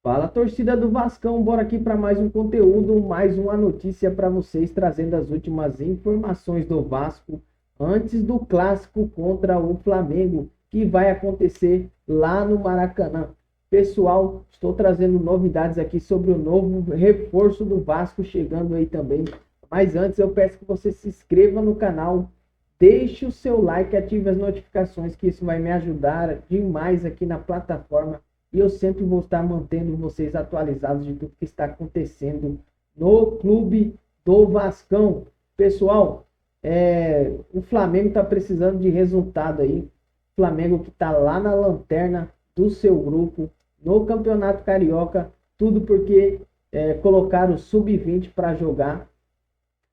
Fala, torcida do Vascão, bora aqui para mais um conteúdo, mais uma notícia para vocês, trazendo as últimas informações do Vasco antes do clássico contra o Flamengo, que vai acontecer lá no Maracanã. Pessoal, estou trazendo novidades aqui sobre o novo reforço do Vasco chegando aí também. Mas antes eu peço que você se inscreva no canal, deixe o seu like, ative as notificações, que isso vai me ajudar demais aqui na plataforma. E eu sempre vou estar mantendo vocês atualizados de tudo que está acontecendo no clube do Vascão. Pessoal, o Flamengo está precisando de resultado aí. Flamengo que está lá na lanterna do seu grupo, no Campeonato Carioca. Tudo porque colocaram o Sub-20 para jogar.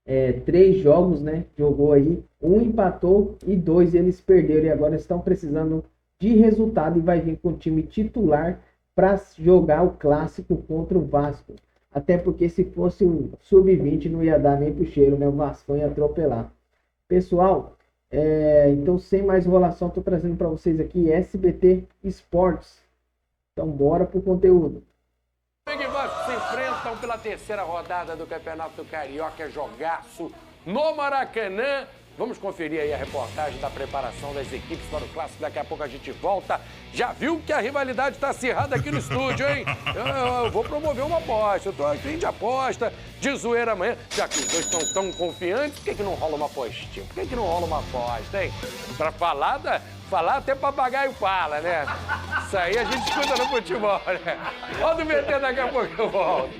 3 jogos, né? Jogou aí. 1 empatou e 2 eles perderam. E agora estão precisando de resultado e vai vir com o time titular para jogar o clássico contra o Vasco. Até porque se fosse um sub-20 não ia dar nem pro cheiro, né? O Vasco ia atropelar. Pessoal, então sem mais enrolação, estou trazendo para vocês aqui SBT Esportes. Então bora pro conteúdo. Flamengo e Vasco se enfrentam pela terceira rodada do Campeonato Carioca, jogaço no Maracanã. Vamos conferir aí a reportagem da preparação das equipes para o clássico. Daqui a pouco a gente volta. Já viu que a rivalidade está acirrada aqui no estúdio, hein? Eu vou promover uma aposta. Eu estou aqui de aposta, de zoeira amanhã. Já que os dois estão tão confiantes, por que não rola uma apostinha? Por que não rola uma aposta, hein? Para falar até papagaio fala, né? Isso aí a gente escuta no futebol, né? Roda o VT, daqui a pouco eu volto.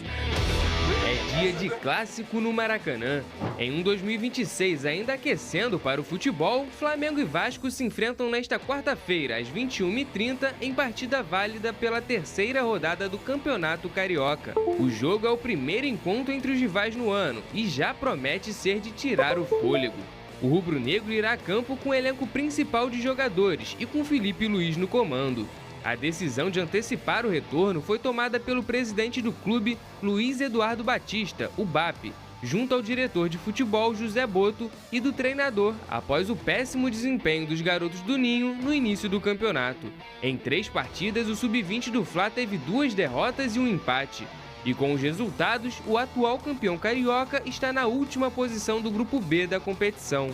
É dia de clássico no Maracanã. Em um 2026 ainda aquecendo para o futebol, Flamengo e Vasco se enfrentam nesta quarta-feira, às 21h30, em partida válida pela terceira rodada do Campeonato Carioca. O jogo é o primeiro encontro entre os rivais no ano e já promete ser de tirar o fôlego. O rubro-negro irá a campo com o elenco principal de jogadores e com Felipe Luiz no comando. A decisão de antecipar o retorno foi tomada pelo presidente do clube, Luiz Eduardo Batista, o BAP, junto ao diretor de futebol, José Boto, e do treinador, após o péssimo desempenho dos garotos do Ninho no início do campeonato. Em 3 partidas, o sub-20 do Fla teve 2 derrotas e 1 empate. E com os resultados, o atual campeão carioca está na última posição do grupo B da competição.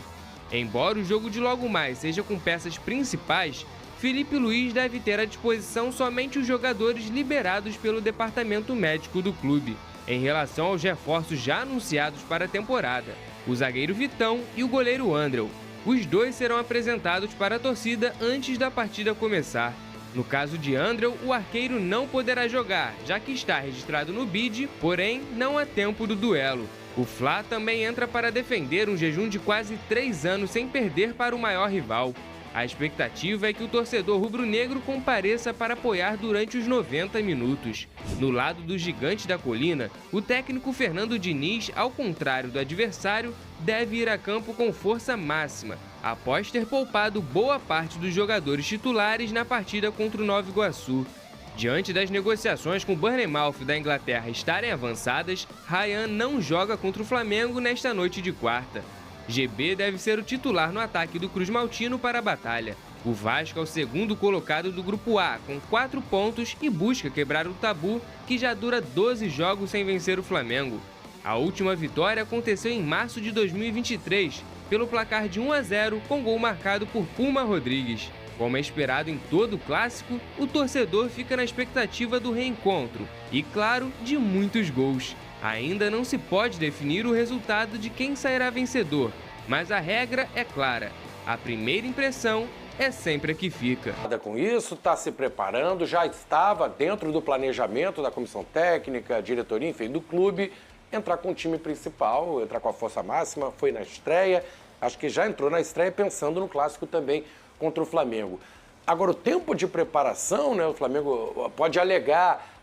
Embora o jogo de logo mais seja com peças principais, Felipe Luiz deve ter à disposição somente os jogadores liberados pelo departamento médico do clube. Em relação aos reforços já anunciados para a temporada, o zagueiro Vitão e o goleiro Andrel. Os dois serão apresentados para a torcida antes da partida começar. No caso de Andrel, o arqueiro não poderá jogar, já que está registrado no BID, porém não há tempo do duelo. O Fla também entra para defender um jejum de quase 3 anos sem perder para o maior rival. A expectativa é que o torcedor rubro-negro compareça para apoiar durante os 90 minutos. No lado do Gigante da Colina, o técnico Fernando Diniz, ao contrário do adversário, deve ir a campo com força máxima, após ter poupado boa parte dos jogadores titulares na partida contra o Nova Iguaçu. Diante das negociações com o Bournemouth da Inglaterra estarem avançadas, Ryan não joga contra o Flamengo nesta noite de quarta. GB deve ser o titular no ataque do Cruz Maltino para a batalha. O Vasco é o segundo colocado do Grupo A, com 4 pontos e busca quebrar o tabu que já dura 12 jogos sem vencer o Flamengo. A última vitória aconteceu em março de 2023, pelo placar de 1-0 com gol marcado por Puma Rodrigues. Como é esperado em todo o clássico, o torcedor fica na expectativa do reencontro e, claro, de muitos gols. Ainda não se pode definir o resultado de quem sairá vencedor, mas a regra é clara: a primeira impressão é sempre a que fica. Com isso, está se preparando, já estava dentro do planejamento da comissão técnica, diretoria, enfim, do clube, entrar com o time principal, entrar com a força máxima, foi na estreia, acho que já entrou na estreia pensando no clássico também contra o Flamengo. Agora, o tempo de preparação, né, o Flamengo pode alegar,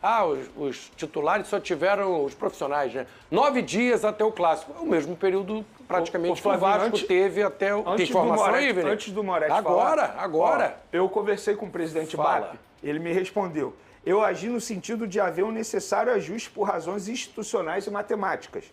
os titulares só tiveram, os profissionais, né, 9 dias até o clássico. É o mesmo período praticamente que o Vasco teve até o... Tem informação aí, Vini? Antes do Moretti falar... Agora. Ó, eu conversei com o presidente BAP, ele me respondeu: eu agi no sentido de haver um necessário ajuste por razões institucionais e matemáticas.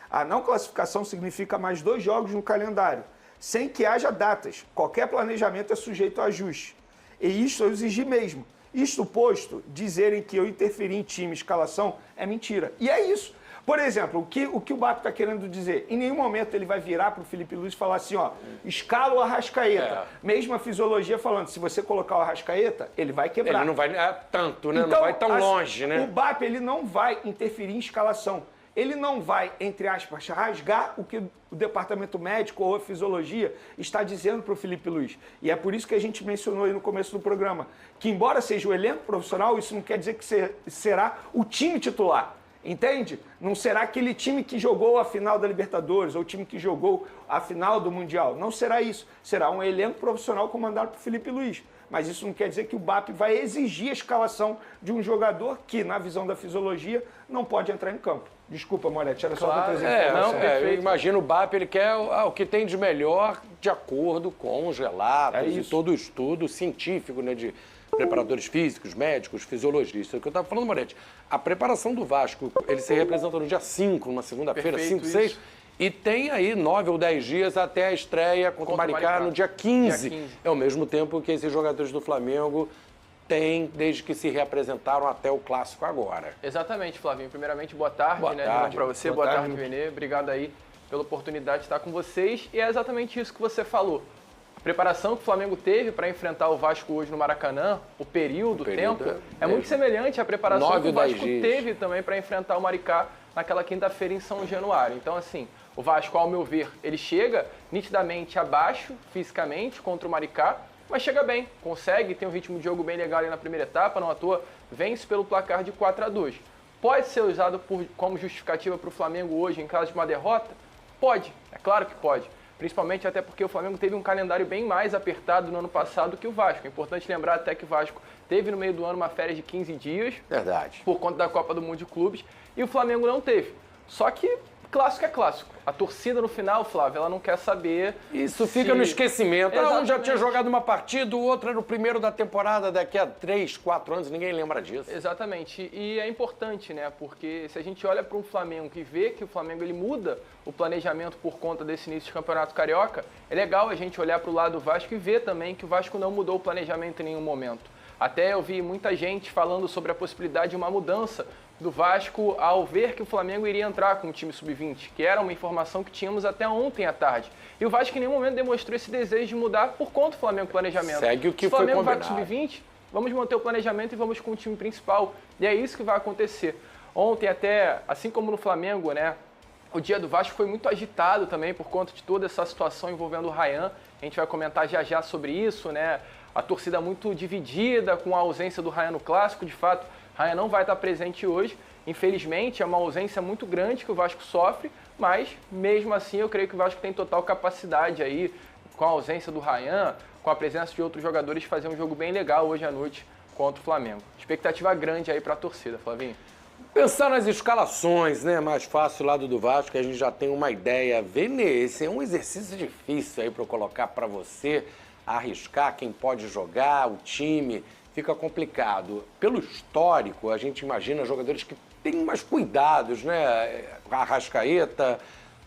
A não classificação significa mais 2 jogos no calendário, sem que haja datas. Qualquer planejamento é sujeito a ajuste. E isso eu exigi mesmo. Isto posto, dizerem que eu interferi em time, escalação, é mentira. E é isso. Por exemplo, o que o BAP está querendo dizer? Em nenhum momento ele vai virar para o Felipe Luiz e falar assim, ó, escala o Arrascaeta. Mesma fisiologia falando, se você colocar o Arrascaeta, ele vai quebrar. Ele não vai tanto, né? Então, não vai tão longe, né? O BAP ele não vai interferir em escalação. Ele não vai, entre aspas, rasgar o que o departamento médico ou a fisiologia está dizendo para o Felipe Luiz. E é por isso que a gente mencionou aí no começo do programa, que embora seja o elenco profissional, isso não quer dizer que será o time titular. Entende? Não será aquele time que jogou a final da Libertadores ou o time que jogou a final do Mundial. Não será isso. Será um elenco profissional comandado por Felipe Luiz. Mas isso não quer dizer que o BAP vai exigir a escalação de um jogador que, na visão da fisiologia, não pode entrar em campo. Desculpa, Moretti, era só para trazer informação. Eu imagino o BAP, ele quer o que tem de melhor de acordo com os relatos e todo o estudo científico, né, de preparadores físicos, médicos, fisiologistas. O que eu estava falando, Moretti, a preparação do Vasco, ele se representa no dia 5, numa segunda-feira, 5, 6, e tem aí 9 ou 10 dias até a estreia contra o Maricá no dia 15. É ao mesmo tempo que esses jogadores do Flamengo têm, desde que se reapresentaram até o Clássico agora. Exatamente, Flavinho. Primeiramente, boa tarde, para você. Boa tarde, Venê. Obrigado aí pela oportunidade de estar com vocês. E é exatamente isso que você falou. A preparação que o Flamengo teve para enfrentar o Vasco hoje no Maracanã, o tempo, é muito semelhante à preparação que o Vasco teve também para enfrentar o Maricá naquela quinta-feira em São Januário. Então, assim, o Vasco, ao meu ver, ele chega nitidamente abaixo, fisicamente, contra o Maricá, mas chega bem, consegue, tem um ritmo de jogo bem legal ali na primeira etapa, não à toa, vence pelo placar de 4-2. Pode ser usado como justificativa para o Flamengo hoje em caso de uma derrota? Pode, é claro que pode. Principalmente até porque o Flamengo teve um calendário bem mais apertado no ano passado que o Vasco. É importante lembrar até que o Vasco teve no meio do ano uma férias de 15 dias. Verdade. Por conta da Copa do Mundo de Clubes. E o Flamengo não teve. Só que clássico é clássico. A torcida no final, Flávio, ela não quer saber... Isso fica no esquecimento. Um já tinha jogado uma partida, o outro era o primeiro da temporada daqui a 3, 4 anos, ninguém lembra disso. Exatamente. E é importante, né? Porque se a gente olha para um Flamengo e vê que o Flamengo ele muda o planejamento por conta desse início de Campeonato Carioca, é legal a gente olhar para o lado do Vasco e ver também que o Vasco não mudou o planejamento em nenhum momento. Até eu vi muita gente falando sobre a possibilidade de uma mudança do Vasco ao ver que o Flamengo iria entrar com o time sub-20, que era uma informação que tínhamos até ontem à tarde. E o Vasco em nenhum momento demonstrou esse desejo de mudar por conta do Flamengo planejamento. Segue o que foi combinado. Se o Flamengo vai para o sub-20, vamos manter o planejamento e vamos com o time principal. E é isso que vai acontecer. Ontem até, assim como no Flamengo, né, o dia do Vasco foi muito agitado também por conta de toda essa situação envolvendo o Ryan. A gente vai comentar já sobre isso, né? A torcida muito dividida com a ausência do Ryan no Clássico. De fato, Ryan não vai estar presente hoje. Infelizmente, é uma ausência muito grande que o Vasco sofre, mas mesmo assim eu creio que o Vasco tem total capacidade aí, com a ausência do Ryan, com a presença de outros jogadores, de fazer um jogo bem legal hoje à noite contra o Flamengo. Expectativa grande aí para a torcida, Flavinho. Pensar nas escalações, né? Mais fácil lado do Vasco, que a gente já tem uma ideia. Vene, esse é um exercício difícil aí para eu colocar para você, arriscar quem pode jogar, o time, fica complicado. Pelo histórico, a gente imagina jogadores que têm mais cuidados, né? Arrascaeta,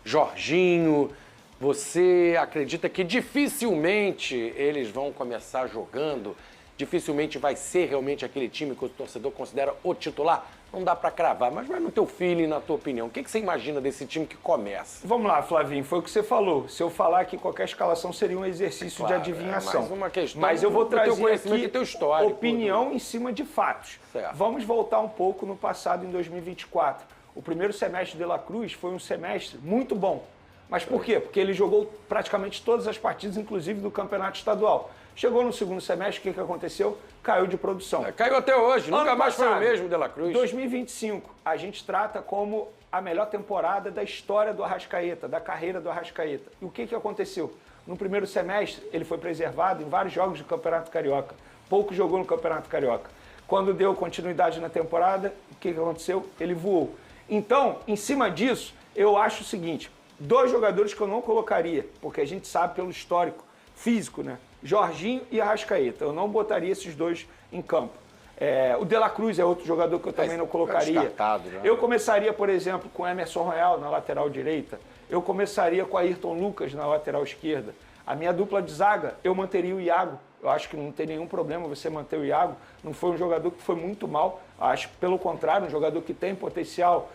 Jorginho. Você acredita que dificilmente eles vão começar jogando? Dificilmente vai ser realmente aquele time que o torcedor considera o titular? Não dá para cravar, mas vai no teu feeling, na tua opinião. O que você imagina desse time que começa? Vamos lá, Flavinho, foi o que você falou. Se eu falar que qualquer escalação seria um exercício de adivinhação. Mais uma questão. Mas eu vou trazer teu conhecimento aqui e teu histórico, opinião em cima de fatos. Certo. Vamos voltar um pouco no passado, em 2024. O primeiro semestre de La Cruz foi um semestre muito bom. Mas por quê? Porque ele jogou praticamente todas as partidas, inclusive do Campeonato Estadual. Chegou no segundo semestre, o que aconteceu? Caiu de produção. Caiu até hoje, nunca mais foi o mesmo de La Cruz. 2025, a gente trata como a melhor temporada da história do Arrascaeta, da carreira do Arrascaeta. E o que aconteceu? No primeiro semestre, ele foi preservado em vários jogos do Campeonato Carioca. Pouco jogou no Campeonato Carioca. Quando deu continuidade na temporada, o que aconteceu? Ele voou. Então, em cima disso, eu acho o seguinte, 2 jogadores que eu não colocaria, porque a gente sabe pelo histórico físico, né? Jorginho e Arrascaeta. Eu não botaria esses 2 em campo. O De La Cruz é outro jogador que eu também não colocaria. Eu começaria, por exemplo, com Emerson Royal na lateral direita. Eu começaria com Ayrton Lucas na lateral esquerda. A minha dupla de zaga, eu manteria o Iago Eu acho que não tem nenhum problema você manter o Iago. Não foi um jogador que foi muito mal. Acho que, pelo contrário, um jogador que tem potencial.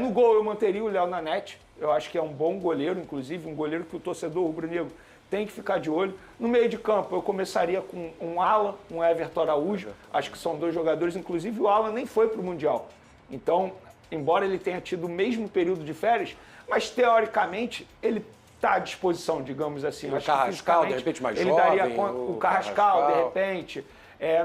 No gol, eu manteria o Léo Nanete. Eu acho que é um bom goleiro, inclusive, um goleiro que o torcedor rubro-negro tem que ficar de olho. No meio de campo, eu começaria com um Alan, um Everton Araújo. Acho que são 2 jogadores. Inclusive, o Alan nem foi para o Mundial. Então, embora ele tenha tido o mesmo período de férias, mas, teoricamente, ele está à disposição, digamos assim. O Carrascal, de repente, mais ele jovem. Daria o Carrascal, de repente.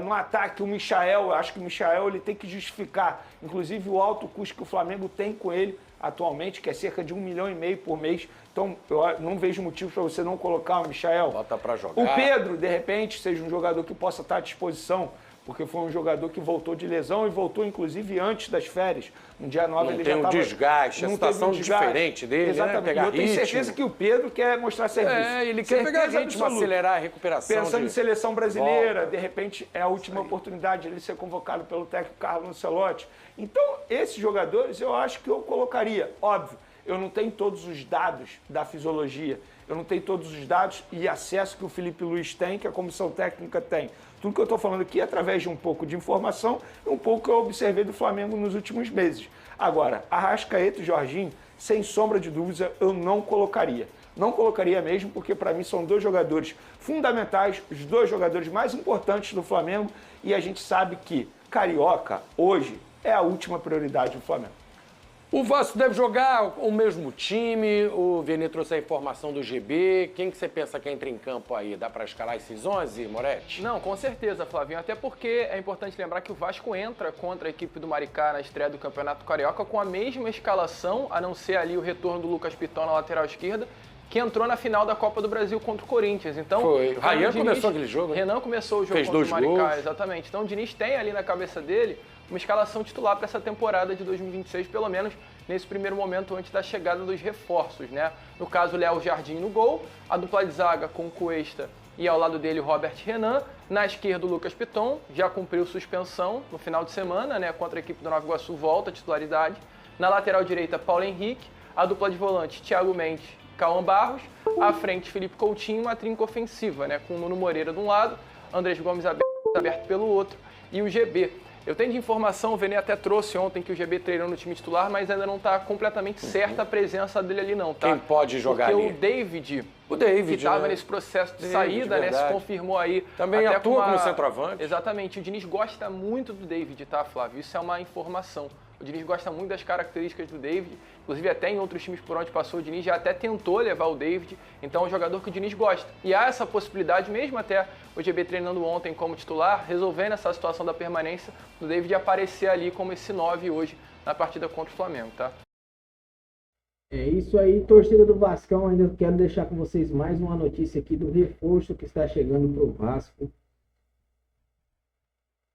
No ataque, o Michael, acho que o Michael ele tem que justificar, inclusive, o alto custo que o Flamengo tem com ele atualmente, que é cerca de 1,5 milhão por mês. Então, eu não vejo motivo para você não colocar o Michael. Bota para jogar. O Pedro, de repente, seja um jogador que possa estar à disposição, porque foi um jogador que voltou de lesão e voltou, inclusive, antes das férias. No dia 9 ele já estava... Não tem um desgaste, a situação diferente dele, exatamente. Né? Pegar eu tenho certeza que o Pedro quer mostrar serviço. Ele quer pegar ritmo, acelerar a recuperação. Pensando em seleção brasileira, de repente, é a última oportunidade de ele ser convocado pelo técnico Carlo Ancelotti. Então, esses jogadores, eu acho que eu colocaria. Óbvio, eu não tenho todos os dados da fisiologia, eu não tenho todos os dados e acesso que o Felipe Luiz tem, que a comissão técnica tem. Tudo que eu estou falando aqui é através de um pouco de informação e um pouco que eu observei do Flamengo nos últimos meses. Agora, Arrascaeta e Jorginho, sem sombra de dúvida, eu não colocaria. Não colocaria mesmo, porque para mim são 2 jogadores fundamentais, os 2 jogadores mais importantes do Flamengo, e a gente sabe que Carioca, hoje, é a última prioridade do Flamengo. O Vasco deve jogar o mesmo time, o Vini trouxe a informação do GB. Quem que você pensa que entra em campo aí? Dá para escalar esses 11, Moretti? Não, com certeza, Flavinho. Até porque é importante lembrar que o Vasco entra contra a equipe do Maricá na estreia do Campeonato Carioca com a mesma escalação, a não ser ali o retorno do Lucas Piton na lateral esquerda, que entrou na final da Copa do Brasil contra o Corinthians. Então, foi. O Ryan começou aquele jogo, né? Renan começou o jogo contra o Maricá, exatamente. Então o Diniz tem ali na cabeça dele uma escalação titular para essa temporada de 2026, pelo menos nesse primeiro momento antes da chegada dos reforços, né? No caso, Léo Jardim no gol, a dupla de zaga com o Cuesta e ao lado dele o Robert Renan, na esquerda o Lucas Piton, já cumpriu suspensão no final de semana, né? Contra a equipe do Nova Iguaçu, volta à titularidade. Na lateral direita, Paulo Henrique, a dupla de volantes, Thiago Mendes, Cauã Barros, à frente Felipe Coutinho, uma trinca ofensiva, né? Com o Nuno Moreira de um lado, Andrés Gomes aberto pelo outro e o GB. Eu tenho de informação, o Vene até trouxe ontem que o GB treinou no time titular, mas ainda não está completamente certa a presença dele ali não, tá? Quem pode jogar porque ali? O David, que estava né? nesse processo de saída, né? Se confirmou aí. Também até atua como centroavante. Exatamente. O Diniz gosta muito do David, tá, Flávio? Isso é uma informação. O Diniz gosta muito das características do David, inclusive até em outros times por onde passou o Diniz já até tentou levar o David, então é um jogador que o Diniz gosta. E há essa possibilidade, mesmo até o GB treinando ontem como titular, resolvendo essa situação da permanência do David aparecer ali como esse 9 hoje na partida contra o Flamengo, tá? É isso aí, torcida do Vascão. Ainda quero deixar com vocês mais uma notícia aqui do reforço que está chegando para o Vasco.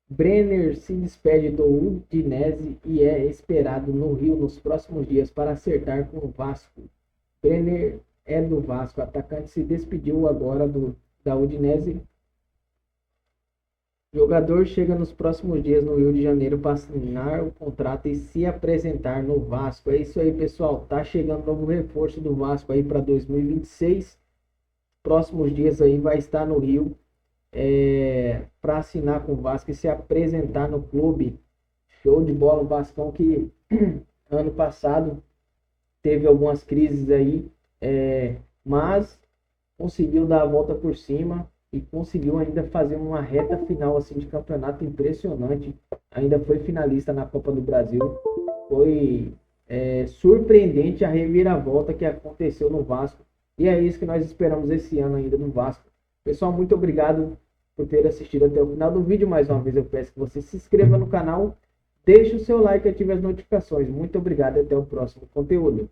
Brenner se despede do Udinese e é esperado no Rio nos próximos dias para acertar com o Vasco. Brenner é do Vasco, o atacante se despediu agora da Udinese. O jogador chega nos próximos dias no Rio de Janeiro para assinar o contrato e se apresentar no Vasco. É isso aí, pessoal. Tá chegando novo reforço do Vasco aí para 2026. Próximos dias aí vai estar no Rio para assinar com o Vasco e se apresentar no clube. Show de bola, o Vascão que ano passado teve algumas crises aí, mas conseguiu dar a volta por cima e conseguiu ainda fazer uma reta final assim de campeonato impressionante. Ainda foi finalista na Copa do Brasil. Foi surpreendente a reviravolta que aconteceu no Vasco. E é isso que nós esperamos esse ano ainda no Vasco. Pessoal, muito obrigado por ter assistido até o final do vídeo. Mais uma vez eu peço que você se inscreva no canal, deixe o seu like e ative as notificações. Muito obrigado e até o próximo conteúdo.